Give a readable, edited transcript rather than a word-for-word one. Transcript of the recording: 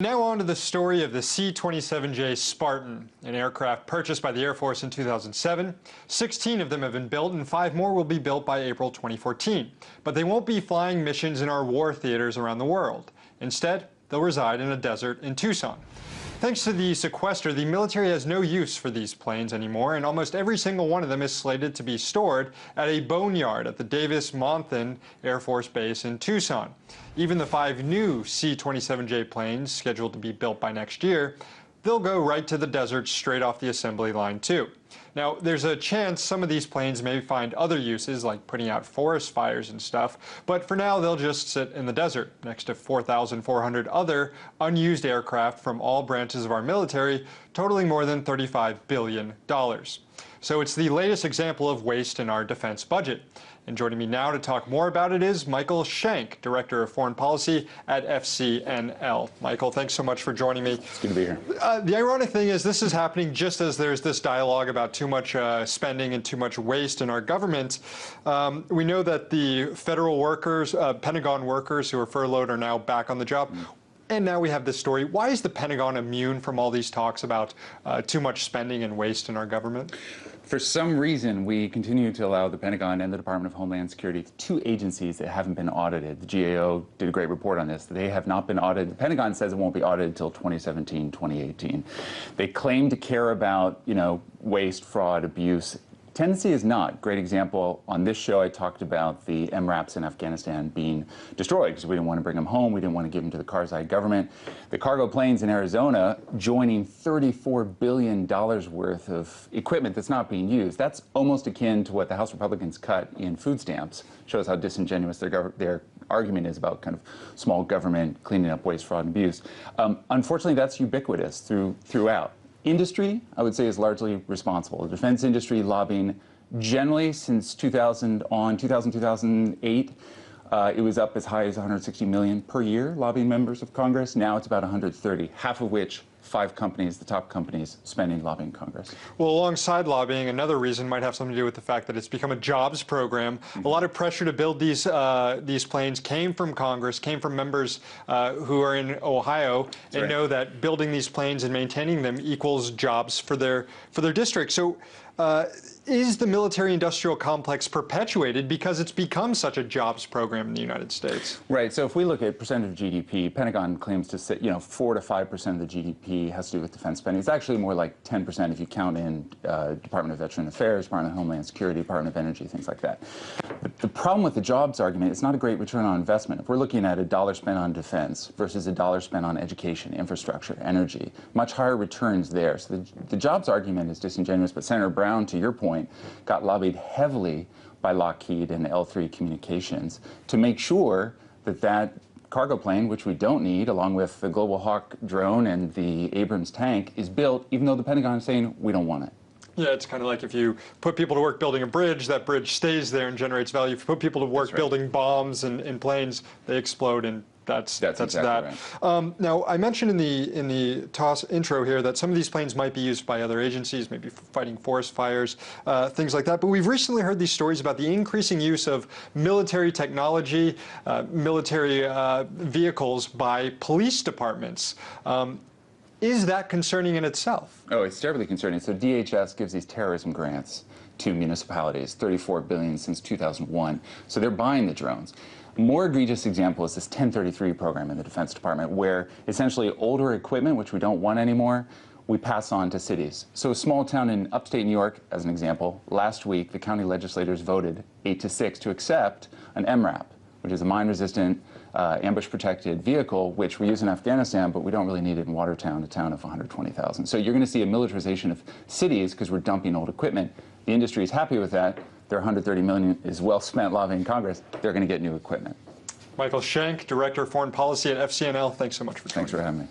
Now on to the story of the C-27J Spartan, an aircraft purchased by the Air Force in 2007. 16 of them have been built and 5 more will be built by April 2014. But they won't be flying missions in our war theaters around the world. Instead, they'll reside in a desert in Tucson. Thanks to the sequester, the military has no use for these planes anymore, and almost every single one of them is slated to be stored at a boneyard at the Davis-Monthan Air Force Base in Tucson. Even the 5 new C-27J planes, scheduled to be built by next year, they'll go right to the desert straight off the assembly line too. Now, there's a chance some of these planes may find other uses, like putting out forest fires and stuff, but for now they'll just sit in the desert next to 4,400 other unused aircraft from all branches of our military, totaling more than $35 billion. So it's the latest example of waste in our defense budget. And joining me now to talk more about it is Michael Shank, Director of Foreign Policy at FCNL. Michael, thanks so much for joining me. It's good to be here. The ironic thing is this is happening just as there's this dialogue about too much spending and too much waste in our government. We know that the federal workers, Pentagon workers who are furloughed are now back on the job. And now we have this story. Why is the Pentagon immune from all these talks about too much spending and waste in our government? For some reason, we continue to allow the Pentagon and the Department of Homeland Security, 2 agencies that haven't been audited. The GAO did a great report on this. They have not been audited. The Pentagon says it won't be audited until 2017, 2018. They claim to care about, waste, fraud, abuse. Tendency is not. Great example, on this show I talked about the MRAPs in Afghanistan being destroyed because we didn't want to bring them home, we didn't want to give them to the Karzai government. The cargo planes in Arizona joining $34 billion worth of equipment that's not being used. That's almost akin to what the House Republicans cut in food stamps. Shows how disingenuous their argument is about kind of small government cleaning up waste, fraud, and abuse. Unfortunately, that's ubiquitous throughout. Industry, I would say, is largely responsible. The defense industry lobbying generally since 2008, it was up as high as 160 million per year lobbying members of Congress. Now it's about 130, half of which 5 companies, the top companies, spending lobbying Congress. Well, alongside lobbying, another reason might have something to do with the fact that it's become a jobs program. A lot of pressure to build these planes came from Congress, came from members who are in Ohio and know that building these planes and maintaining them equals jobs for their district. So is the military-industrial complex perpetuated because it's become such a jobs program in the United States? Right. So if we look at percent of GDP, Pentagon claims to say, 4 to 5% of the GDP has to do with defense spending. It's actually more like 10% if you count in Department of Veteran Affairs, Department of Homeland Security, Department of Energy, things like that. The problem with the jobs argument, it's not a great return on investment. If we're looking at $1 spent on defense versus $1 spent on education, infrastructure, energy, much higher returns there. So the jobs argument is disingenuous, but Senator Brown, to your point, got lobbied heavily by Lockheed and L3 Communications to make sure that cargo plane, which we don't need, along with the Global Hawk drone and the Abrams tank, is built, even though the Pentagon is saying we don't want it. Yeah, it's kind of like if you put people to work building a bridge, that bridge stays there and generates value. If you put people to work building bombs and planes, they explode, and that's exactly that. Right. Now, I mentioned in the TOS intro here that some of these planes might be used by other agencies, maybe fighting forest fires, things like that. But we've recently heard these stories about the increasing use of military technology, military vehicles by police departments. Is that concerning in itself? Oh, it's terribly concerning. So DHS gives these terrorism grants to municipalities, $34 billion since 2001. So they're buying the drones. A more egregious example is this 1033 program in the Defense Department, where essentially older equipment, which we don't want anymore, we pass on to cities. So a small town in upstate New York, as an example, last week the county legislators voted 8-6 to accept an MRAP, which is a mine-resistant, ambush-protected vehicle, which we use in Afghanistan, but we don't really need it in Watertown, a town of 120,000. So you're going to see a militarization of cities because we're dumping old equipment. The industry is happy with that. Their $130 million is well spent lobbying Congress. They're going to get new equipment. Michael Shank, Director of Foreign Policy at FCNL, thanks so much for joining me. Thanks for having me.